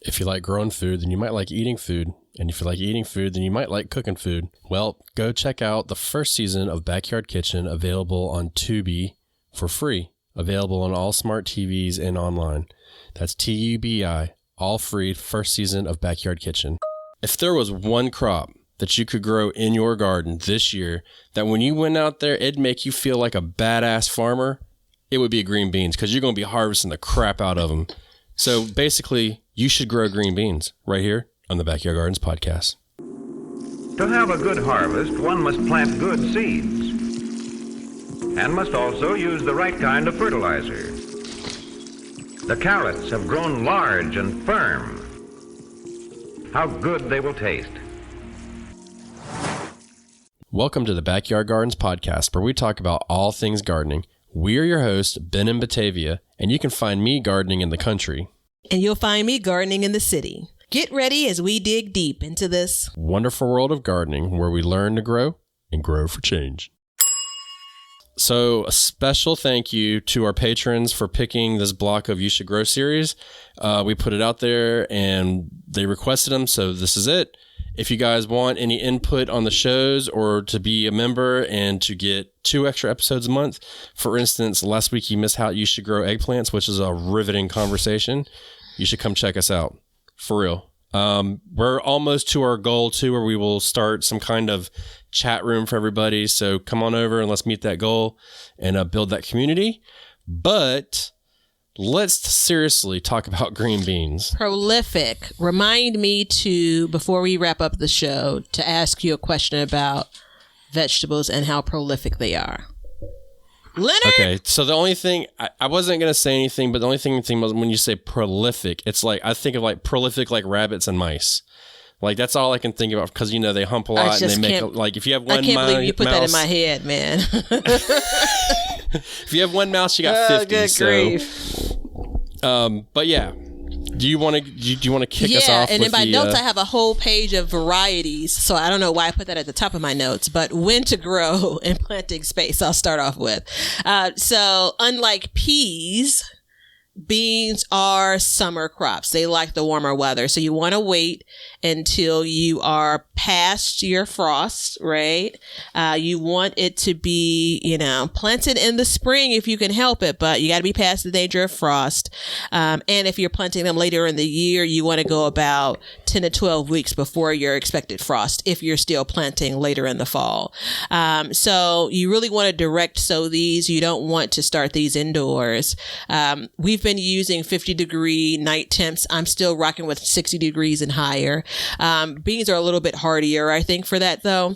If you like growing food, then you might like eating food. And if you like eating food, then you might like cooking food. Well, go check out the first season of Backyard Kitchen, available on Tubi for free. Available on all smart TVs and online. That's TUBI, all free, first season of Backyard Kitchen. If there was one crop that you could grow in your garden this year, that when you went out there, it'd make you feel like a badass farmer, it would be green beans, because you're going to be harvesting the crap out of them. So basically, you should grow green beans right here on the Backyard Gardens podcast. To have a good harvest, one must plant good seeds and must also use the right kind of fertilizer. The carrots have grown large and firm. How good they will taste. Welcome to the Backyard Gardens podcast, where we talk about all things gardening. We're your hosts, Ben in Batavia, and you can find me gardening in the country. And you'll find me gardening in the city. Get ready as we dig deep into this wonderful world of gardening, where we learn to grow and grow for change. So a special thank you to our patrons for picking this block of You Should Grow series. We put it out there and they requested them, so this is it. If you guys want any input on the shows or to be a member and to get 2 extra episodes a month, for instance, last week you missed how You Should Grow eggplants, which is a riveting conversation. You should come check us out. For real. We're almost to our goal too, where we will start some kind of chat room for everybody. So come on over and let's meet that goal and build that community. But let's seriously talk about green beans. Prolific. Remind me to, before we wrap up the show, to ask you a question about vegetables and how prolific they are. Leonard? Okay, so the only thing, I wasn't going to say anything, but the only thing was when you say prolific, it's like, I think of like prolific like rabbits and mice. Like, that's all I can think about, because, you know, they hump a lot and they make, like, if you have one mouse. I can't believe you put that in my head, man. If you have one mouse, you got 50. Good grief. But yeah. Do you want to kick us off? Yeah, and in my notes, I have a whole page of varieties. So I don't know why I put that at the top of my notes, but when to grow in planting space, I'll start off with. So unlike peas, beans are summer crops. They like the warmer weather. So you want to wait until you are past your frost, right? You want it to be, planted in the spring if you can help it, but you got to be past the danger of frost. And if you're planting them later in the year, you want to go about 10 to 12 weeks before your expected frost if you're still planting later in the fall. So you really want to direct sow these. You don't want to start these indoors. We've been using 50-degree night temps. I'm still rocking with 60 degrees and higher. Beans are a little bit hardier, I think, for that though.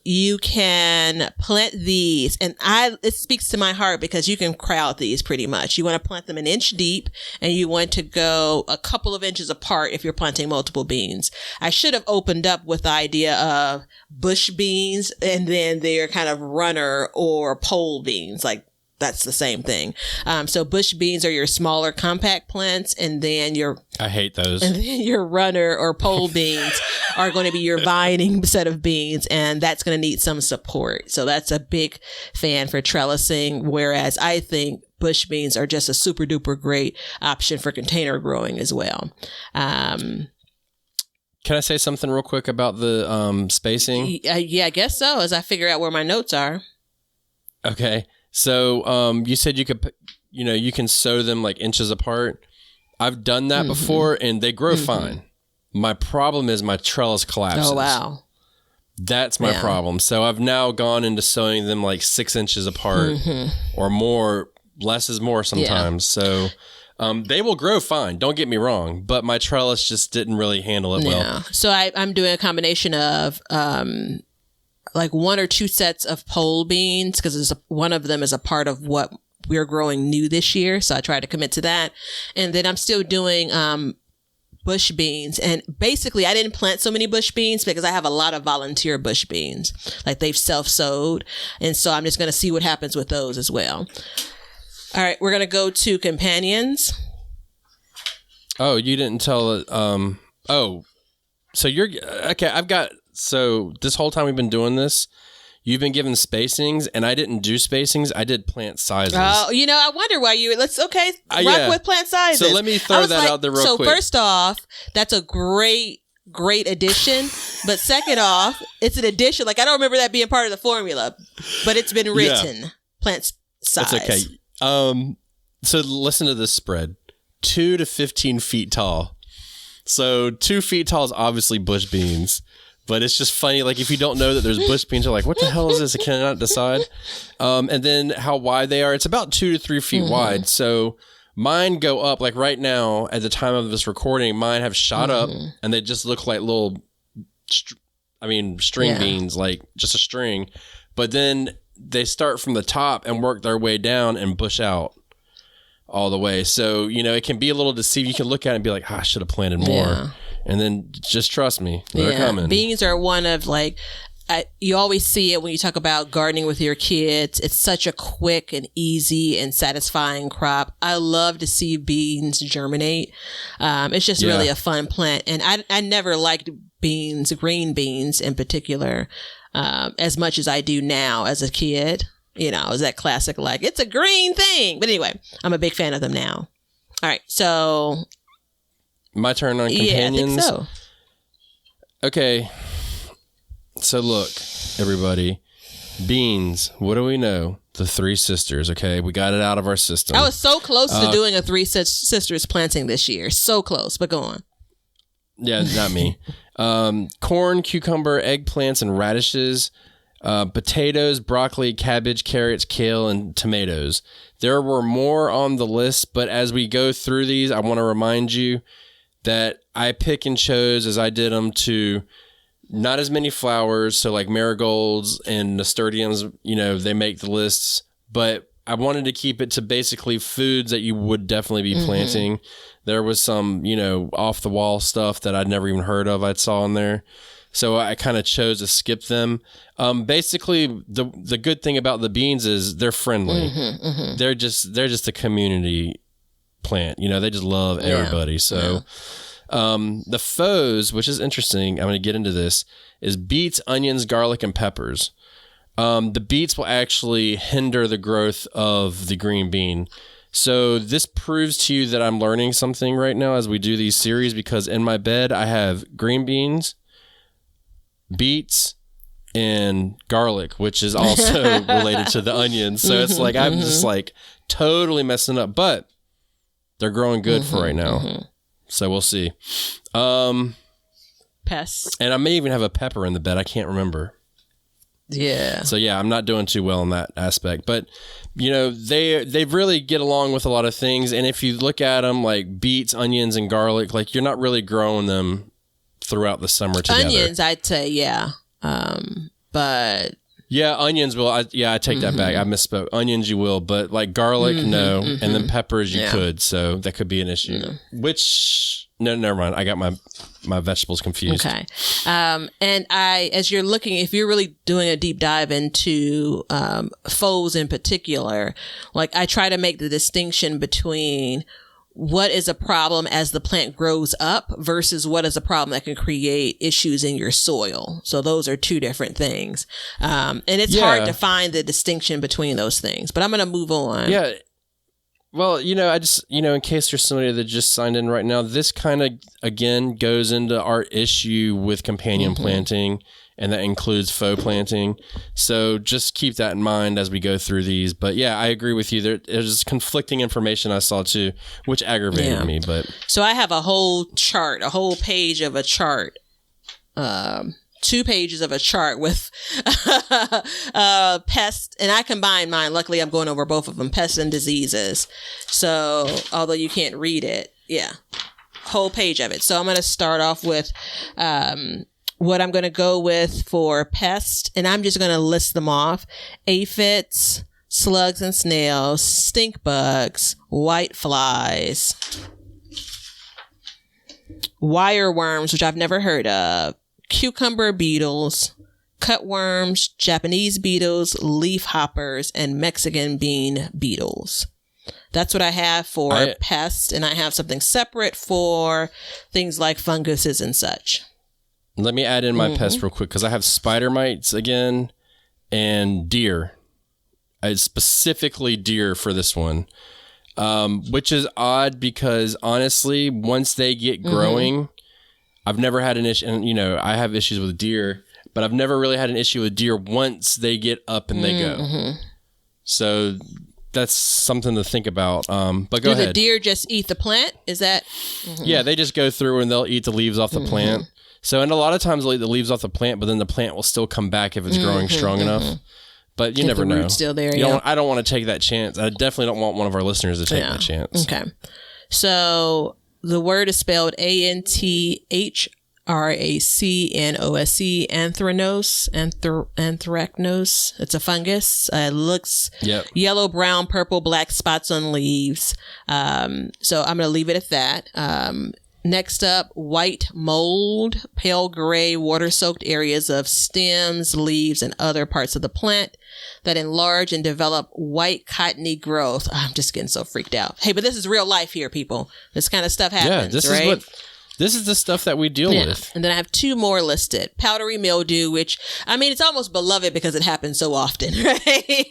You can plant these, and it speaks to my heart because you can crowd these pretty much. You want to plant them an inch deep, and you want to go a couple of inches apart if you're planting multiple beans. I should have opened up with the idea of bush beans and then their kind of runner or pole beans, like that's the same thing. So bush beans are your smaller compact plants, and then I hate those. And then your runner or pole beans are going to be your vining set of beans, and that's going to need some support. So that's a big fan for trellising, whereas I think bush beans are just a super duper great option for container growing as well. Can I say something real quick about the spacing? Yeah, I guess so, as I figure out where my notes are. Okay. So you said you could, you can sow them like inches apart. I've done that before, and they grow fine. My problem is my trellis collapses. Oh, wow. That's my problem. So I've now gone into sowing them like 6 inches apart or more. Less is more sometimes. Yeah. So they will grow fine. Don't get me wrong. But my trellis just didn't really handle it well. So I'm doing a combination of like 1 or 2 sets of pole beans, because one of them is a part of what we're growing new this year. So I try to commit to that. And then I'm still doing bush beans. And basically, I didn't plant so many bush beans because I have a lot of volunteer bush beans. Like, they've self-sowed. And so I'm just going to see what happens with those as well. All right, we're going to go to companions. Oh, you didn't tell it. So you're okay. So this whole time we've been doing this, you've been given spacings, and I didn't do spacings. I did plant sizes. Oh, I wonder why you. Rock with plant sizes. So let me throw that out there real quick. So first off, that's a great addition. But second off, it's an addition. Like, I don't remember that being part of the formula, but it's been written. Plant size. That's okay. So listen to this spread: 2 to 15 feet tall. So 2 feet tall is obviously bush beans. But it's just funny, like, if you don't know that there's bush beans, you're like, what the hell is this? I cannot decide. And then how wide they are. It's about 2 to 3 feet wide. So mine go up, like right now, at the time of this recording, mine have shot up, and they just look like little, string beans, like just a string. But then they start from the top and work their way down and bush out all the way. So, it can be a little deceiving. You can look at it and be like, I should have planted more. Yeah. And then just trust me, they're coming. Beans are one of you always see it when you talk about gardening with your kids. It's such a quick and easy and satisfying crop. I love to see beans germinate. It's just really a fun plant. And I never liked beans, green beans in particular, as much as I do now as a kid. It was that classic, like, it's a green thing. But anyway, I'm a big fan of them now. All right. So... my turn on companions? Yeah, I think so. Okay. So look, everybody. Beans. What do we know? The Three Sisters, okay? We got it out of our system. I was so close to doing a Three Sisters planting this year. So close, but go on. Yeah, not me. Corn, cucumber, eggplants, and radishes. Potatoes, broccoli, cabbage, carrots, kale, and tomatoes. There were more on the list, but as we go through these, I want to remind you that I pick and chose as I did them to not as many flowers. So like marigolds and nasturtiums, they make the lists, but I wanted to keep it to basically foods that you would definitely be planting. There was some, off the wall stuff that I'd never even heard of. I saw in there. So I kind of chose to skip them. Basically the good thing about the beans is they're friendly. They're just a community plant, they just love everybody. So the foes, which is interesting, I'm going to get into this, is beets, onions, garlic, and peppers. The beets will actually hinder the growth of the green bean. So this proves to you that I'm learning something right now as we do these series, because in my bed I have green beans, beets, and garlic, which is also related to the onions. So it's like I'm just like totally messing up, but they're growing good for right now. So we'll see. Pests. And I may even have a pepper in the bed. I can't remember. Yeah. So yeah, I'm not doing too well in that aspect. But, they really get along with a lot of things. And if you look at them like beets, onions, and garlic, like you're not really growing them throughout the summer together. Onions, I'd say, yeah. But... yeah, onions will. I take that back. I misspoke. Onions you will, but like garlic, no. And then peppers you could. So that could be an issue. Which, no, never mind. I got my vegetables confused. Okay. And as you're looking, if you're really doing a deep dive into foes in particular, like I try to make the distinction between what is a problem as the plant grows up versus what is a problem that can create issues in your soil. So those are two different things. And it's hard to find the distinction between those things, but I'm going to move on. Yeah. Well, I just, in case there's somebody that just signed in right now, this kind of, again, goes into our issue with companion planting, and that includes faux planting. So just keep that in mind as we go through these. But yeah, I agree with you. There's conflicting information I saw too, which aggravated me. But so I have a whole page of a chart, 2 pages of a chart with pests, and I combined mine. Luckily, I'm going over both of them, pests and diseases. So although you can't read it, whole page of it. So I'm going to start off with what I'm going to go with for pests, and I'm just going to list them off: aphids, slugs and snails, stink bugs, white flies, wire worms, which I've never heard of, cucumber beetles, cutworms, Japanese beetles, leaf hoppers, and Mexican bean beetles. That's what I have for pests, and I have something separate for things like funguses and such. Let me add in my pests real quick, because I have spider mites again, and deer. Specifically deer for this one, which is odd because honestly, once they get growing, I've never had an issue. And, I have issues with deer, but I've never really had an issue with deer once they get up and they go. So that's something to think about. But go ahead. Do the deer just eat the plant? Is that? Yeah, they just go through and they'll eat the leaves off the plant. So, and a lot of times they'll eat the leaves off the plant, but then the plant will still come back if it's growing strong enough. But you never know. Root's still there. I don't want to take that chance. I definitely don't want one of our listeners to take that chance. Okay. So the word is spelled ANTHRACNOSE, anthracnose. It's a fungus. It looks yellow, brown, purple, black spots on leaves. So I'm going to leave it at that. Next up, white mold, pale gray, water-soaked areas of stems, leaves, and other parts of the plant that enlarge and develop white cottony growth. I'm just getting so freaked out. Hey, but this is real life here, people. This kind of stuff happens, right? This is the stuff that we deal with. And then I have two more listed. Powdery mildew, which, it's almost beloved because it happens so often, right?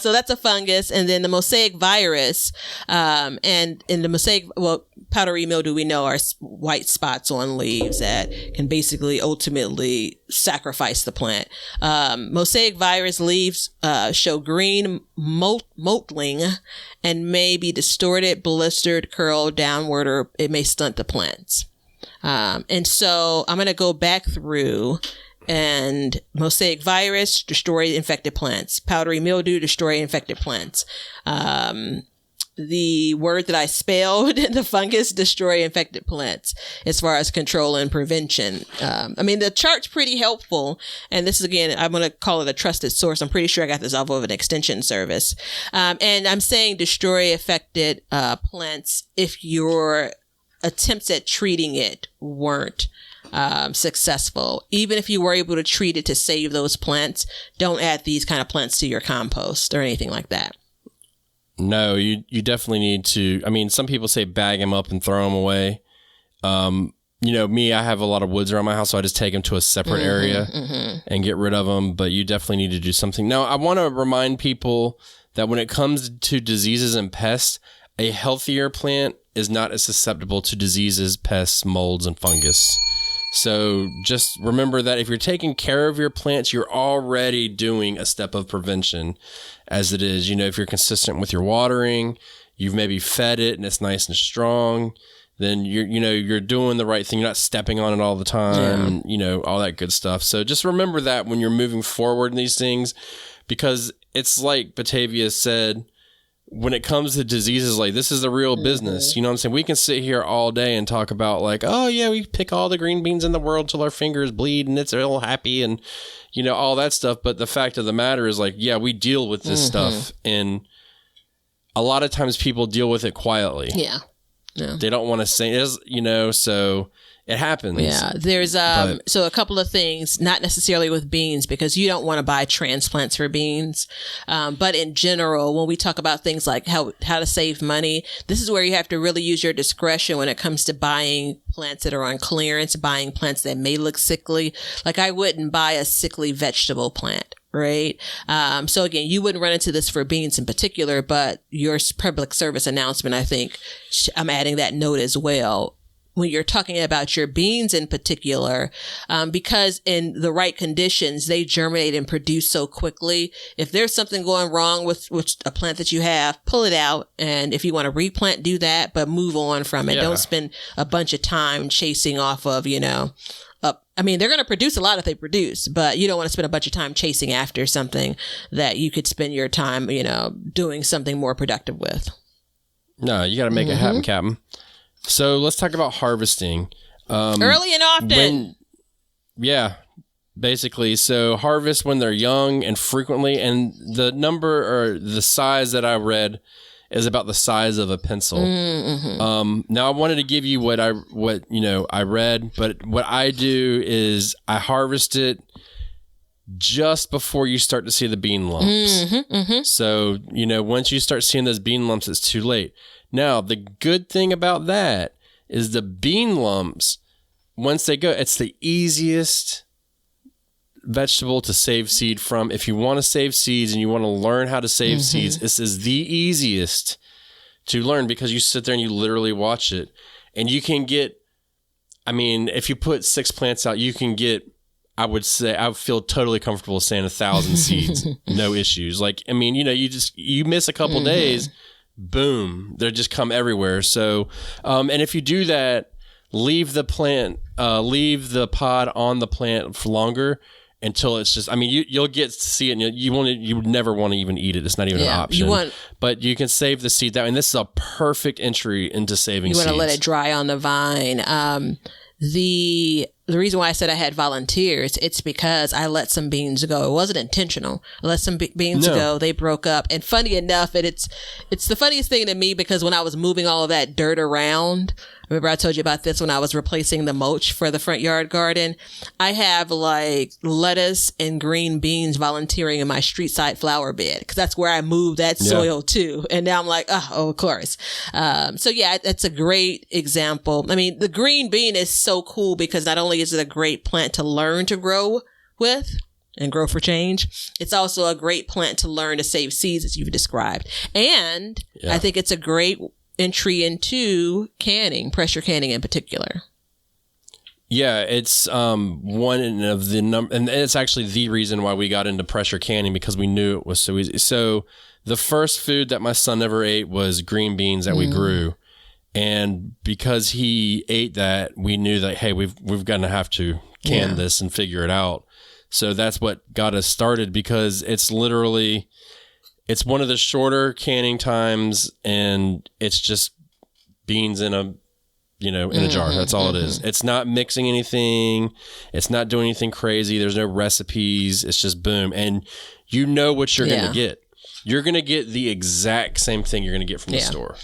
So that's a fungus. And then the mosaic virus. And in the mosaic, powdery mildew, we know are white spots on leaves that can basically ultimately sacrifice the plant. Mosaic virus leaves show green mottling and may be distorted, blistered, curled downward, or it may stunt the plants. And so I'm going to go back through, and mosaic virus, destroy infected plants. Powdery mildew, destroy infected plants. The word that I spelled, the fungus, destroy infected plants as far as control and prevention. The chart's pretty helpful. And this is, again, I'm going to call it a trusted source. I'm pretty sure I got this off of an extension service. And I'm saying destroy affected plants if your attempts at treating it weren't successful. Even if you were able to treat it to save those plants, don't add these kind of plants to your compost or anything like that. No, you definitely need to. Some people say bag them up and throw them away. Me, I have a lot of woods around my house, so I just take them to a separate area and get rid of them. But you definitely need to do something. Now, I want to remind people that when it comes to diseases and pests, a healthier plant is not as susceptible to diseases, pests, molds, and fungus. So just remember that if you're taking care of your plants, you're already doing a step of prevention as it is. If you're consistent with your watering, you've maybe fed it and it's nice and strong, then you're doing the right thing. You're not stepping on it all the time, and, all that good stuff. So just remember that when you're moving forward in these things, because it's like Batavia said, when it comes to diseases, like, this is the real business. You know what I'm saying? We can sit here all day and talk about, like, oh yeah, we pick all the green beans in the world till our fingers bleed and it's all happy and, all that stuff. But the fact of the matter is, like, yeah, we deal with this stuff, and a lot of times people deal with it quietly. Yeah. They don't want to say it, so it happens. Yeah. There's so a couple of things, not necessarily with beans, because you don't want to buy transplants for beans. But in general, when we talk about things like how to save money, this is where you have to really use your discretion when it comes to buying plants that are on clearance, buying plants that may look sickly. Like, I wouldn't buy a sickly vegetable plant. Right. So again, you wouldn't run into this for beans in particular, but your public service announcement, I think I'm adding that note as well. When you're talking about your beans in particular, because in the right conditions, they germinate and produce so quickly. If there's something going wrong with a plant that you have, pull it out. And if you want to replant, do that, but move on from it. Yeah. Don't spend a bunch of time chasing off of, they're going to produce a lot if they produce, but you don't want to spend a bunch of time chasing after something that you could spend your time, doing something more productive with. No, you got to make it happen, Captain. So let's talk about harvesting. Early and often. Basically. So harvest when they're young and frequently, and the number or the size that I read is about the size of a pencil. Now I wanted to give you what I read, but what I do is I harvest it just before you start to see the bean lumps. So, once you start seeing those bean lumps, it's too late. Now, the good thing about that is the bean lumps, once they go, it's the easiest vegetable to save seed from. If you want to save seeds and you want to learn how to save seeds, this is the easiest to learn because you sit there and you literally watch it. And you can get, I mean, if you put 6 plants out, you can get, I would feel totally comfortable saying 1,000 seeds, no issues. Like, I mean, you miss a couple days, boom, they just come everywhere. So, and if you do that, leave the pod on the plant for longer until it's just, I mean, you'll get to see it and you would never want to even eat it. It's not even an option. But you can save the seed that way. And this is a perfect entry into saving seeds. You want to let it dry on the vine. The reason why I said I had volunteers, it's because I let some beans go. It wasn't intentional. I let some beans go. They broke up. And funny enough, it's the funniest thing to me because when I was moving all of that dirt around, remember I told you about this when I was replacing the mulch for the front yard garden, I have like lettuce and green beans volunteering in my street side flower bed because that's where I moved that soil to. And now I'm like, oh, of course. So yeah, that's a great example. I mean, the green bean is so cool because not only is it a great plant to learn to grow with and grow for change, it's also a great plant to learn to save seeds as you've described. And I think it's a great entry into canning, pressure canning in particular. Yeah, it's one of the and it's actually the reason why we got into pressure canning because we knew it was so easy. So the first food that my son ever ate was green beans that we grew. And because he ate that, we knew that, hey, we've got to have to can this and figure it out. So that's what got us started because it's literally, it's one of the shorter canning times and it's just beans in a jar. That's all it is. It's not mixing anything. It's not doing anything crazy. There's no recipes. It's just boom. And you know what you're going to get. You're going to get the exact same thing you're going to get from the store.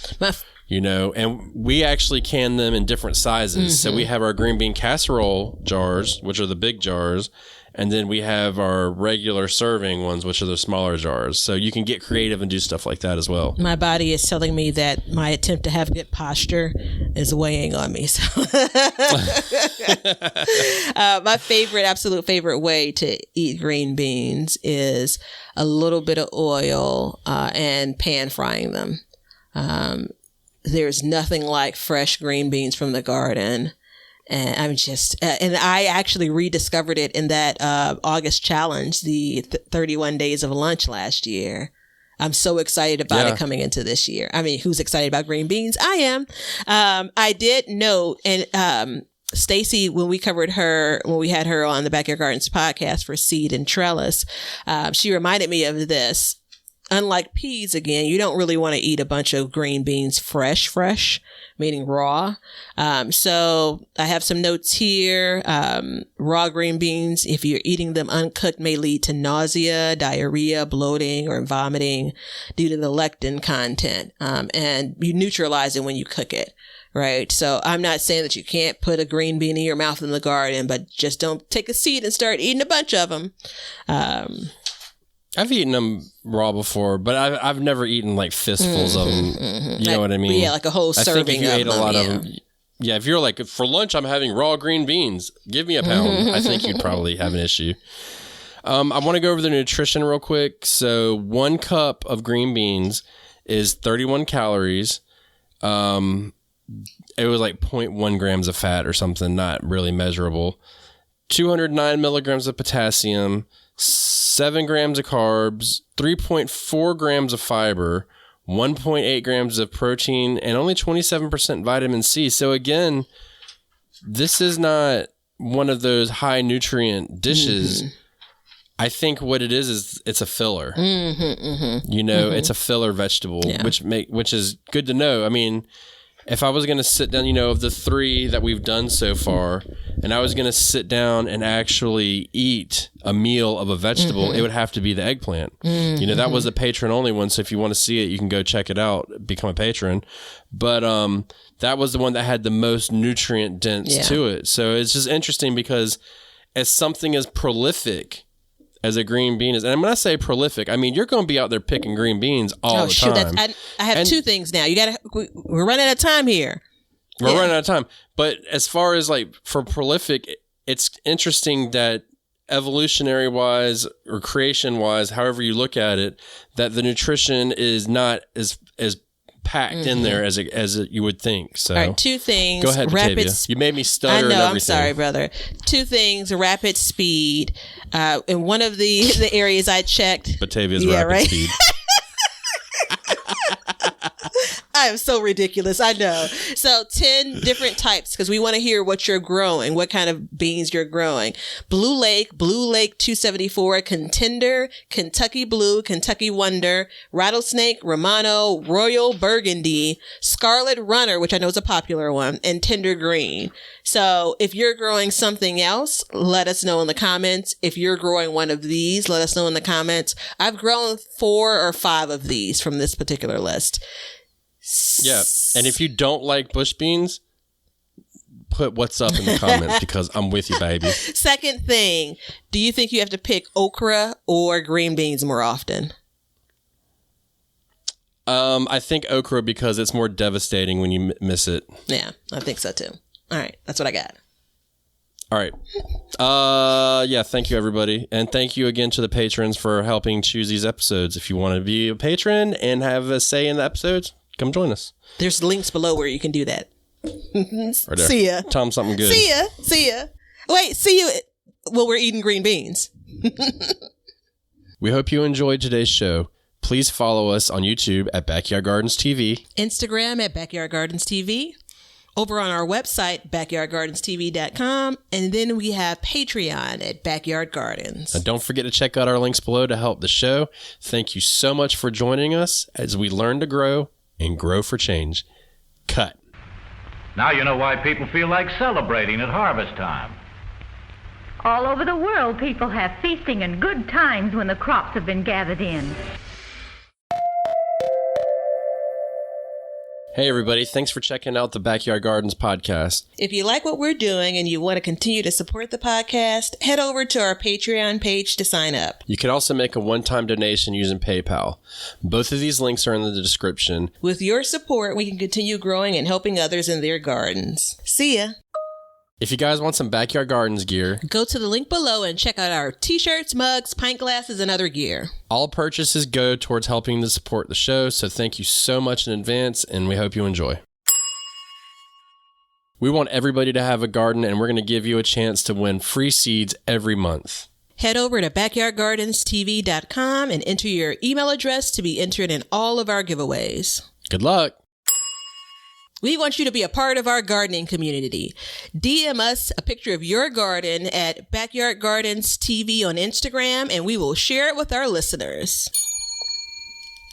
And we actually can them in different sizes. So we have our green bean casserole jars, which are the big jars. And then we have our regular serving ones, which are the smaller jars. So you can get creative and do stuff like that as well. My body is telling me that my attempt to have good posture is weighing on me. So my absolute favorite way to eat green beans is a little bit of oil and pan frying them. There's nothing like fresh green beans from the garden. And I'm just, and I actually rediscovered it in that August challenge, the 31 days of lunch last year. I'm so excited about it coming into this year. I mean, who's excited about green beans? I am. I did note, and Stacy, when we had her on the Backyard Gardens podcast for Seed and Trellis, she reminded me of this. Unlike peas, again, you don't really want to eat a bunch of green beans fresh, meaning raw. So I have some notes here. Raw green beans, if you're eating them uncooked, may lead to nausea, diarrhea, bloating, or vomiting due to the lectin content. And you neutralize it when you cook it. Right. So I'm not saying that you can't put a green bean in your mouth in the garden, but just don't take a seed and start eating a bunch of them. I've eaten them raw before, but I've never eaten like fistfuls of them. You know what I mean? Yeah, like a whole serving. I think if you ate a lot of them. Yeah, if you're like, for lunch, I'm having raw green beans. Give me a pound. I think you'd probably have an issue. I want to go over the nutrition real quick. So 1 cup of green beans is 31 calories. It was like 0.1 grams of fat or something, not really measurable. 209 milligrams of potassium, 7 grams of carbs, 3.4 grams of fiber, 1.8 grams of protein, and only 27% vitamin C. So again, this is not one of those high nutrient dishes. I think what it is it's a filler. It's a filler vegetable, which is good to know. I mean, if I was going to sit down, of the 3 that we've done so far, and I was going to sit down and actually eat a meal of a vegetable, it would have to be the eggplant. That was the patron only one. So if you want to see it, you can go check it out, become a patron. But that was the one that had the most nutrient dense to it. So it's just interesting because as something as prolific as a green bean is, and when I say prolific, I mean you're going to be out there picking green beans all the time. I have 2 things now. We're running out of time here. We're running out of time. But as far as like for prolific, it's interesting that evolutionary wise or creation wise, however you look at it, that the nutrition is not as packed in there as you would think. So, all right, 2 things. Go ahead, Batavia. You made me stutter. I know. And everything. I'm sorry, brother. 2 things: rapid speed. In one of the areas I checked, Batavia's rapid speed. I am so ridiculous. I know. So 10 different types, because we want to hear what you're growing, what kind of beans you're growing. Blue Lake 274, Contender, Kentucky Blue, Kentucky Wonder, Rattlesnake, Romano, Royal Burgundy, Scarlet Runner, which I know is a popular one, and Tender Green. So if you're growing something else, let us know in the comments. If you're growing one of these, let us know in the comments. I've grown 4 or 5 of these from this particular list. Yeah. And if you don't like bush beans, put what's up in the comments because I'm with you, baby. Second thing, do you think you have to pick okra or green beans more often? I think okra because it's more devastating when you miss it. Yeah, I think so too. All right. That's what I got. All right. Yeah, thank you, everybody. And thank you again to the patrons for helping choose these episodes. If you want to be a patron and have a say in the episodes, come join us. There's links below where you can do that. Right there. See ya. Tell them something good. See ya. Wait, see you while we're eating green beans. We hope you enjoyed today's show. Please follow us on YouTube at Backyard Gardens TV. Instagram at Backyard Gardens TV. Over on our website, backyardgardenstv.com. And then we have Patreon at Backyard Gardens. And don't forget to check out our links below to help the show. Thank you so much for joining us as we learn to grow and grow for change. Cut. Now you know why people feel like celebrating at harvest time. All over the world, people have feasting and good times when the crops have been gathered in. Hey, everybody. Thanks for checking out the Backyard Gardens podcast. If you like what we're doing and you want to continue to support the podcast, head over to our Patreon page to sign up. You can also make a one-time donation using PayPal. Both of these links are in the description. With your support, we can continue growing and helping others in their gardens. See ya. If you guys want some Backyard Gardens gear, go to the link below and check out our t-shirts, mugs, pint glasses, and other gear. All purchases go towards helping to support the show, so thank you so much in advance, and we hope you enjoy. We want everybody to have a garden, and we're going to give you a chance to win free seeds every month. Head over to backyardgardenstv.com and enter your email address to be entered in all of our giveaways. Good luck. We want you to be a part of our gardening community. DM us a picture of your garden at Backyard Gardens TV on Instagram, and we will share it with our listeners.